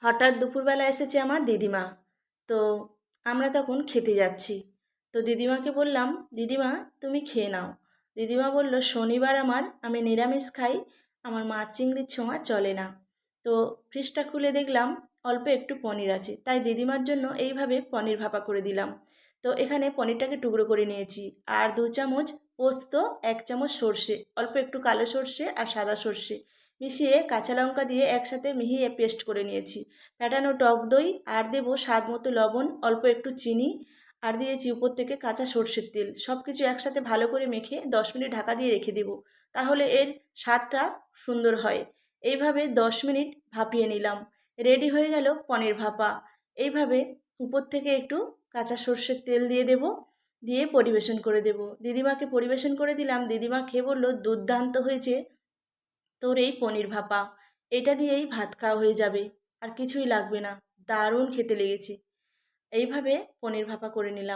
হঠাৎ দুপুরবেলা এসেছে আমার দিদিমা। তো আমরা তখন খেতে যাচ্ছি। তো দিদিমাকে বললাম, দিদিমা তুমি খেয়ে নাও। দিদিমা বলল, শনিবার আমি নিরামিষ খাই, আমার মাছ চিংড়ির ছোঁয়া চলে না। তো ফ্রিজটা খুলে দেখলাম অল্প একটু পনির আছে, তাই দিদিমার জন্য এইভাবে পনির ভাপা করে দিলাম। তো এখানে পনিরটাকে টুকরো করে নিয়েছি, আর 2 চামচ পোস্ত, 1 চামচ সর্ষে, অল্প একটু কালো সর্ষে আর সাদা সর্ষে মিশিয়ে কাঁচা লঙ্কা দিয়ে একসাথে মিহিয়ে পেস্ট করে নিয়েছি। ফ্যাটানো টক দই, আর দেবো স্বাদ মতো লবণ, অল্প একটু চিনি, আর দিয়েছি উপর থেকে কাঁচা সর্ষের তেল। সব কিছু একসাথে ভালো করে মেখে 10 মিনিট ঢাকা দিয়ে রেখে দেব, তাহলে এর স্বাদটা সুন্দর হয়। এইভাবে 10 মিনিট ভাপিয়ে নিলাম। রেডি হয়ে গেল পনির ভাপা। এইভাবে উপর থেকে একটু কাঁচা সর্ষের তেল দিয়ে দেব, দিয়ে পরিবেশন করে দেব। দিদিমাকে পরিবেশন করে দিলাম। দিদিমা খেয়ে বলল, দুর্দান্ত হয়েছে তোর এই পনির ভাপা, এটা দিয়েই ভাত খাওয়া হয়ে যাবে, আর কিছুই লাগবে না। দারুণ খেতে লেগেছে। এইভাবে পনির ভাপা করে নিলাম।